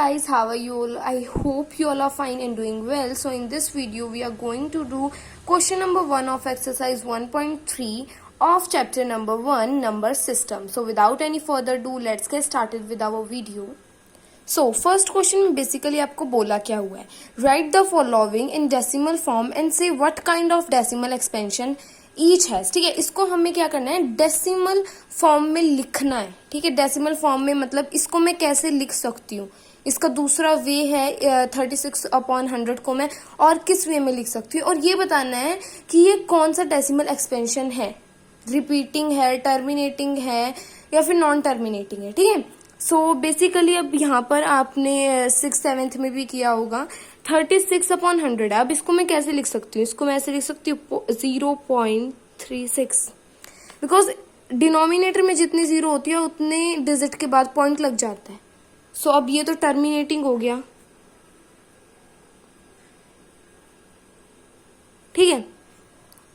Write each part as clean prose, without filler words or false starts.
guys, how are you all? I hope you all are fine and doing well. So in this video we are going to do question number 1 of exercise 1.3 of chapter number 1 number system. So without any further ado, let's get started with our video. So first question में basically आपको बोला क्या हुआ है, write the following in decimal form and say what kind of decimal expansion each has. ठीक है, इसको हमें क्या करना है, डेसिमल फॉर्म में लिखना है. ठीक है, डेसिमल फॉर्म में मतलब इसको मैं कैसे लिख सकती हूँ, इसका दूसरा वे है 36/100 को मैं और किस वे में लिख सकती हूँ, और ये बताना है कि ये कौन सा डेसिमल एक्सपेंशन है, रिपीटिंग है, टर्मिनेटिंग है या फिर नॉन टर्मिनेटिंग है. ठीक है, सो बेसिकली अब यहाँ पर आपने 6th-7th में भी किया होगा, 36/100 है. अब इसको मैं कैसे लिख सकती हूँ, इसको मैं ऐसे लिख सकती हूँ 0.36, बिकॉज डिनोमिनेटर में जितनी जीरो होती है उतने डिजिट के बाद पॉइंट लग जाता है. सो अब ये तो टर्मिनेटिंग हो गया. ठीक है,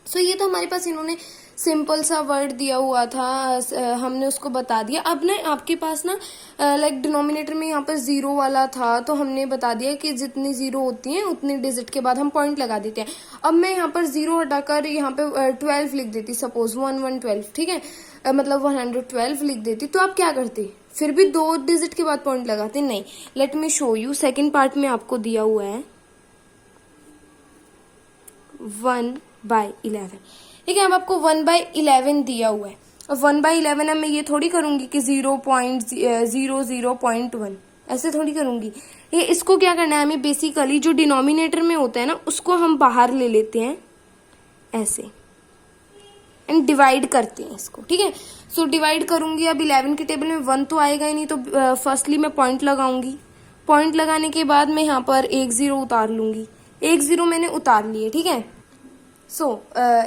सो ये तो हमारे पास इन्होंने सिंपल सा वर्ड दिया हुआ था, हमने उसको बता दिया. अब ना आपके पास ना लाइक डिनोमिनेटर में यहाँ पर जीरो वाला था, तो हमने बता दिया कि जितनी जीरो होती हैं उतनी डिजिट के बाद हम पॉइंट लगा देते हैं. अब मैं यहाँ पर जीरो हटाकर यहाँ पे 12 लिख देती, सपोज 112. ठीक है, मतलब 112 लिख देती, तो आप क्या करते, फिर भी 2 डिजिट के बाद पॉइंट लगाते. नहीं, let me show you. Second part में आपको दिया हुआ है 1/11. ठीक है, अब आपको 1/11 दिया हुआ है. और 1/11 अब मैं ये थोड़ी करूंगी कि 0.00.1 ऐसे थोड़ी करूंगी. ये इसको क्या करना है हमें, बेसिकली जो डिनोमिनेटर में होता है ना उसको हम बाहर ले लेते हैं ऐसे एंड डिवाइड करते हैं इसको. ठीक है, सो डिवाइड करूंगी. अब 11 के टेबल में 1 तो आएगा ही नहीं, तो फर्स्टली मैं पॉइंट लगाऊंगी. पॉइंट लगाने के बाद मैं यहाँ पर 1 0 उतार लूंगी. 1 0 मैंने उतार लिए. ठीक है, सो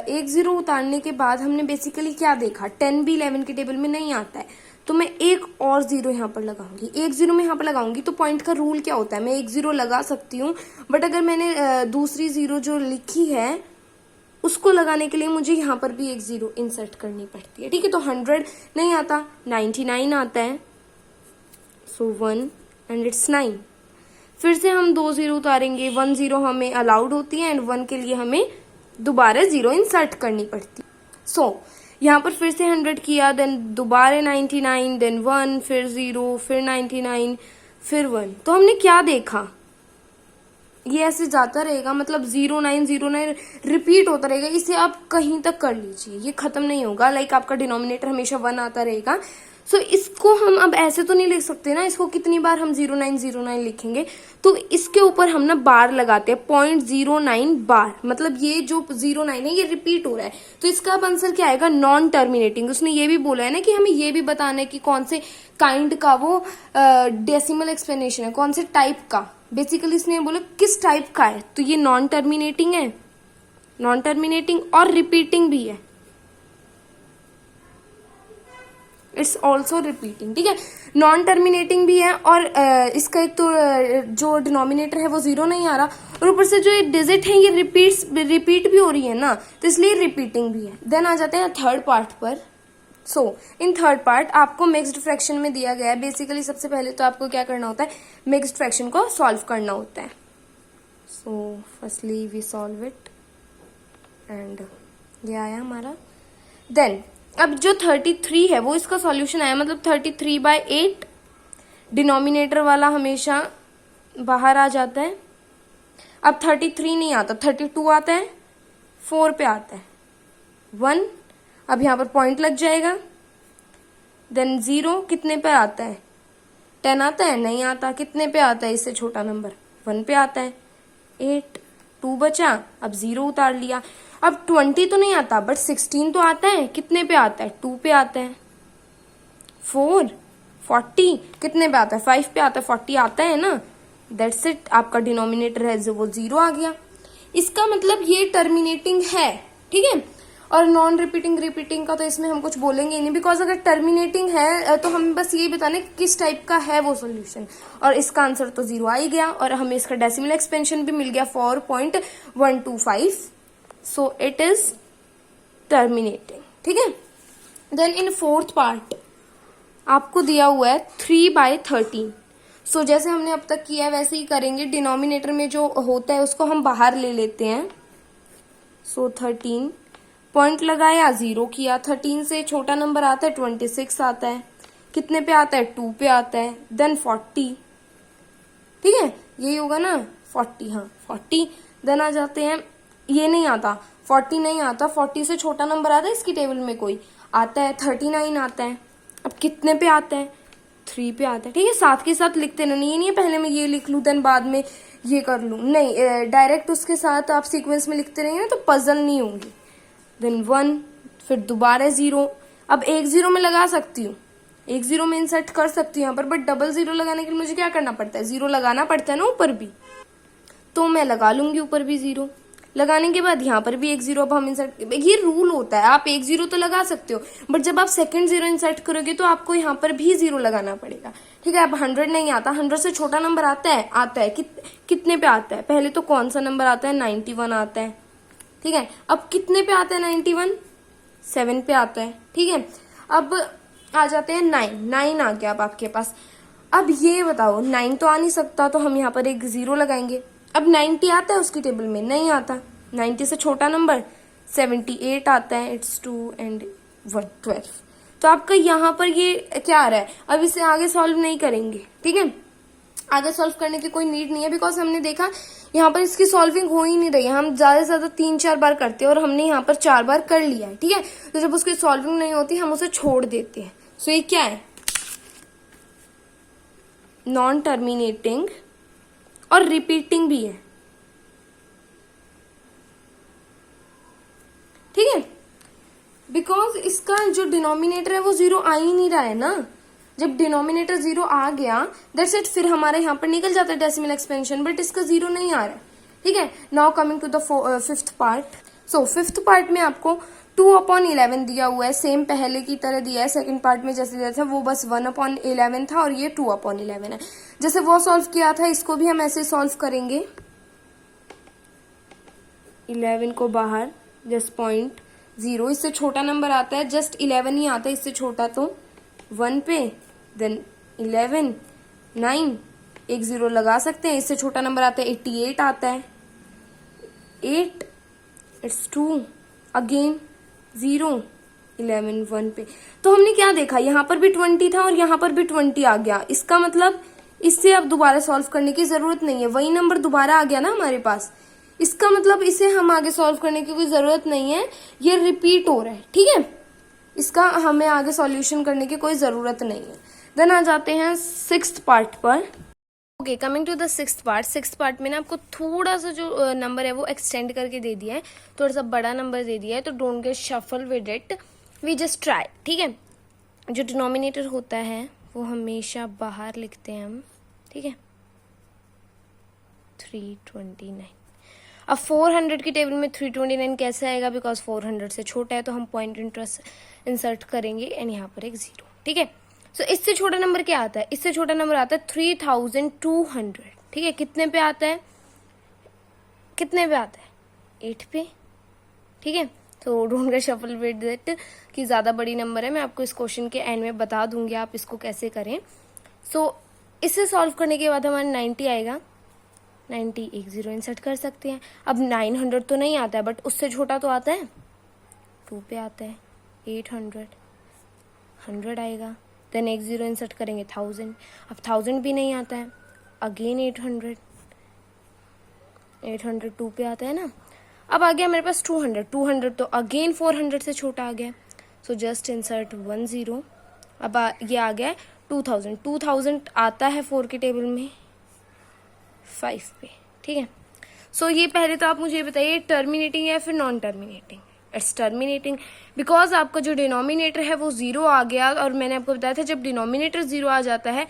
1 0 उतारने के बाद हमने बेसिकली क्या देखा, 10 भी 11 के टेबल में नहीं आता है, तो मैं एक और 0 यहाँ पर लगाऊंगी. 1 0 में यहाँ पर लगाऊंगी. तो पॉइंट का रूल क्या होता है, मैं 1 0 लगा सकती हूँ, बट अगर मैंने दूसरी 0 जो लिखी है उसको लगाने के लिए मुझे यहाँ पर भी 1 0 इंसर्ट करनी पड़ती है. ठीक है, तो 100 नहीं आता, 99 आता है. सो 1 एंड इट्स 9. फिर से हम 2 0 उतारेंगे. 1 0 हमें अलाउड होती है एंड 1 के लिए हमें दोबारा 0 इंसर्ट करनी पड़ती. सो यहाँ पर फिर से 100 किया, देन दोबारा 99, देन 1, फिर 0, फिर 99, फिर 1. तो हमने क्या देखा, ये ऐसे जाता रहेगा, मतलब 0909 रिपीट होता रहेगा. इसे आप कहीं तक कर लीजिए, ये खत्म नहीं होगा. लाइक आपका डिनोमिनेटर हमेशा 1 आता रहेगा. सो इसको हम अब ऐसे तो नहीं लिख सकते ना, इसको कितनी बार हम 0909 लिखेंगे, तो इसके ऊपर हम ना बार लगाते हैं, 0.09 बार. मतलब ये जो 09 है ये रिपीट हो रहा है, तो इसका अब आंसर क्या आएगा, नॉन टर्मिनेटिंग. उसने ये भी बोला है ना कि हमें ये भी बताना है कि कौन से काइंड का वो डेसिमल एक्सप्लेनेशन है, कौन से टाइप का. बेसिकली इसने बोला किस टाइप का है, तो ये नॉन टर्मिनेटिंग है, नॉन टर्मिनेटिंग और रिपीटिंग भी है. It's also repeating. ठीक है, नॉन टर्मिनेटिंग भी है, और इसका एक तो जो डिनोमिनेटर है वो 0 नहीं आ रहा, और ऊपर से जो ये डिजिट है ये रिपीट भी हो रही है ना, तो इसलिए रिपीटिंग भी है. देन आ जाते हैं थर्ड पार्ट पर. सो इन थर्ड पार्ट आपको मिक्स्ड फ्रैक्शन में दिया गया है. बेसिकली सबसे पहले तो आपको क्या करना होता है, मिक्स्ड फ्रैक्शन को सॉल्व करना होता है. So firstly we solve it and ये आया हमारा. देन अब जो 33 है वो इसका सॉल्यूशन आया, मतलब 33/8. डिनोमिनेटर वाला हमेशा बाहर आ जाता है. अब 33 नहीं आता, 32 आता है, 4 पे आता है, 1. अब यहाँ पर पॉइंट लग जाएगा. देन 0 कितने पे आता है, 10 आता है, नहीं आता. कितने पे आता है, इससे छोटा नंबर 1 पे आता है, 8. 2 बचा, अब 0 उतार लिया. अब 20 तो नहीं आता, बट 16 तो आता है. कितने पे आता है, 2 पे आता है. 4, 40 कितने पे आता है, 5 पे आता है. 40 आता है ना, दैट्स इट. आपका डिनोमिनेटर है जो वो 0 आ गया. इसका मतलब ये टर्मिनेटिंग है. ठीक है, और नॉन रिपीटिंग का तो इसमें हम कुछ बोलेंगे नहीं, बिकॉज अगर टर्मिनेटिंग है तो हमें बस यही बताना है किस टाइप का है वो सोल्यूशन, और इसका आंसर तो 0 आ ही गया, और हमें इसका डेसिमल एक्सपेंशन भी मिल गया 4.125. So it is terminating. ठीक है, देन इन फोर्थ पार्ट आपको दिया हुआ है 3/13. सो जैसे हमने अब तक किया है वैसे ही करेंगे। डिनोमिनेटर में जो होता है उसको हम बाहर ले लेते हैं। सो 13 पॉइंट लगाया, 0 किया। 13 से छोटा नंबर आता है 26 आता है। कितने पे आता है? 2 पे आता है। देन 40, ठीक है, यही होगा ना 40, हाँ 40। देन आ जाते हैं, ये नहीं आता, 40 नहीं आता। 40 से छोटा नंबर आता है इसकी टेबल में कोई? आता है, 39 आता है। अब कितने पे आता है? 3 पे आता है, ठीक है। साथ के साथ लिखते रहना, ये नहीं है पहले मैं ये लिख लूँ देन बाद में ये कर लूँ, नहीं, डायरेक्ट उसके साथ आप सीक्वेंस में लिखते रहेंगे ना तो पजल नहीं होंगी। देन 1, फिर दोबारा 0। अब एक 0 में लगा सकती हूँ, एक 0 में इंसर्ट कर सकती हूँ यहाँ पर, बट डबल 0 लगाने के लिए मुझे क्या करना पड़ता है? 0 लगाना पड़ता है ना ऊपर भी, तो मैं लगा लूंगी ऊपर भी 0। लगाने के बाद यहाँ पर भी एक 0। अब हम इंसर्ट, ये रूल होता है, आप एक 0 तो लगा सकते हो, बट जब आप सेकंड 0 इंसर्ट करोगे तो आपको यहाँ पर भी 0 लगाना पड़ेगा, ठीक है। अब 100 नहीं आता, 100 से छोटा नंबर आता है? आता है। कितने पे आता है? पहले तो कौन सा नंबर आता है? 91 आता है, ठीक है। अब कितने पे आता है 91? 7 पे आता है, ठीक है। अब आ जाते हैं 9 आ गया अब आपके पास। अब ये बताओ, 9 तो आ नहीं सकता, तो हम यहाँ पर एक 0 लगाएंगे। अब 90 आता है उसकी टेबल में? नहीं आता। 90 से छोटा नंबर 78 आता है। It's 2 and 1, 12। तो आपका यहाँ पर ये क्या आ रहा है? अब इसे आगे सॉल्व नहीं करेंगे, ठीक है। आगे सॉल्व करने की कोई नीड नहीं है, बिकॉज हमने देखा यहाँ पर इसकी सॉल्विंग हो ही नहीं रही है। हम ज्यादा से ज्यादा 3-4 बार करते हैं और हमने यहाँ पर 4 बार कर लिया है, ठीक है। तो जब उसकी सॉल्विंग नहीं होती हम उसे छोड़ देते हैं। सो ये क्या है? नॉन टर्मिनेटिंग और रिपीटिंग भी है, ठीक है। बिकॉज इसका जो डिनोमिनेटर है वो 0 आ ही नहीं रहा है ना। जब डिनोमिनेटर 0 आ गया दैट्स इट, फिर हमारे यहाँ पर निकल जाता है डेसिमल एक्सपेंशन, बट इसका 0 नहीं आ रहा है, ठीक है। Now coming to the 5th part. So 5th part में आपको 2/11 दिया हुआ है, सेम पहले की तरह दिया है। सेकंड पार्ट में जैसे दिया था वो बस 1/11 था और ये 2/11 है। जैसे वो सॉल्व किया था इसको भी हम ऐसे सॉल्व करेंगे। 11 को बाहर, जस्ट 0.0, इससे छोटा नंबर आता है जस्ट 11 ही आता है, इससे छोटा तो 1 पे, देन 11, 9, एक 0 लगा सकते हैं। इससे छोटा नंबर आता है 88 आता है, 8, इट्स 2, अगेन 0, 11, 1 पे। तो हमने क्या देखा, यहाँ पर भी 20 था और यहाँ पर भी 20 आ गया। इसका मतलब इससे अब दोबारा सॉल्व करने की जरूरत नहीं है, वही नंबर दोबारा आ गया ना हमारे पास। इसका मतलब इसे हम आगे सॉल्व करने की कोई जरूरत नहीं है, ये रिपीट हो रहा है, ठीक है। इसका हमें आगे सॉल्यूशन करने की कोई जरूरत नहीं है। देन आ जाते हैं 6th पार्ट पर। Okay, coming to the 6th part. 6th part में ना आपको थोड़ा सा जो नंबर है वो एक्सटेंड करके दे दिया है, थोड़ा सा बड़ा नंबर दे दिया है, तो don't get shuffle with it, we just try, ठीक है। जो डिनोमिनेटर होता है वो हमेशा बाहर लिखते हैं हम, ठीक है। 329। अब 400 की टेबल में 329 कैसे आएगा? बिकॉज 400 से छोटा है तो हम पॉइंट इंटरेस्ट इंसर्ट करेंगे एंड यहाँ पर एक 0, ठीक है। सो इससे छोटा नंबर क्या आता है? इससे छोटा नंबर आता है 3200, ठीक है। कितने पे आता है? कितने पे आता है? 8 पे, ठीक है। तो don't get shuffle with that कि ज्यादा बड़ी नंबर है, मैं आपको इस क्वेश्चन के एंड में बता दूंगी आप इसको कैसे करें। सो इसे सॉल्व करने के बाद हमारा 90 आएगा। 90, एक 0 इंसर्ट कर सकते हैं। अब 900 तो नहीं आता है, बट उससे छोटा तो आता है, 2 पे आता है। 800, 100 आएगा, देन एक 0 इंसर्ट करेंगे 1000। अब 1000 भी नहीं आता है, अगेन 800, 2 पे आता है ना। अब आ गया मेरे पास 200 तो अगेन 400 से छोटा आ गया, सो जस्ट इंसर्ट 1 0। अब ये आ गया 2000 आता है 4 की टेबल में 5 पे, ठीक है। सो ये पहले तो आप मुझे बताइए टर्मिनेटिंग है फिर non terminating? It's terminating, because आपका जो डिनोमिनेटर है वो 0 आ गया, और मैंने आपको बताया था जब डिनोमिनेटर 0 आ जाता है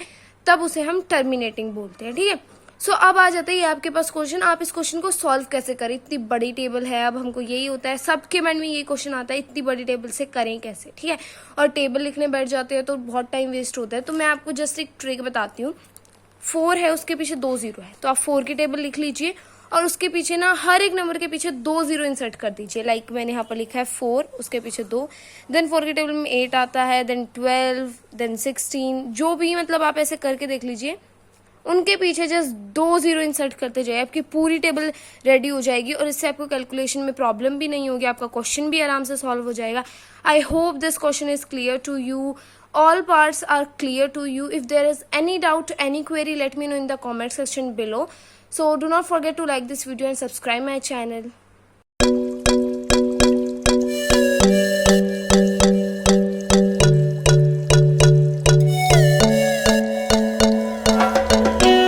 तब उसे हम टर्मिनेटिंग बोलते हैं, ठीक है। सो अब आ जाता है ये आपके पास क्वेश्चन, आप इस क्वेश्चन को सॉल्व कैसे करें? इतनी बड़ी टेबल है, अब हमको यही होता है, सबके मन में ये क्वेश्चन आता है इतनी बड़ी टेबल से करें कैसे, ठीक है। और टेबल लिखने बैठ जाते हैं तो बहुत टाइम वेस्ट होता है। तो मैं आपको जस्ट एक ट्रिक बताती हूँ। 4 है, उसके पीछे 2 0 है, तो आप 4 की टेबल लिख लीजिए और उसके पीछे ना हर एक नंबर के पीछे 2 0 इंसर्ट कर दीजिए। लाइक मैंने यहाँ पर लिखा है 4, उसके पीछे 2, देन 4 की टेबल में 8 आता है, देन 12, देन 16, जो भी मतलब आप ऐसे करके देख लीजिए। उनके पीछे जस्ट 2 जीरो इंसर्ट करते जाइए, आपकी पूरी टेबल रेडी हो जाएगी और इससे आपको कैलकुलेशन में प्रॉब्लम भी नहीं होगी, आपका क्वेश्चन भी आराम से सॉल्व हो जाएगा. I hope this question is clear to you. All parts are clear to you. If there is any doubt, any query, let me know in the comment section below. So do not forget to like this video and subscribe my channel.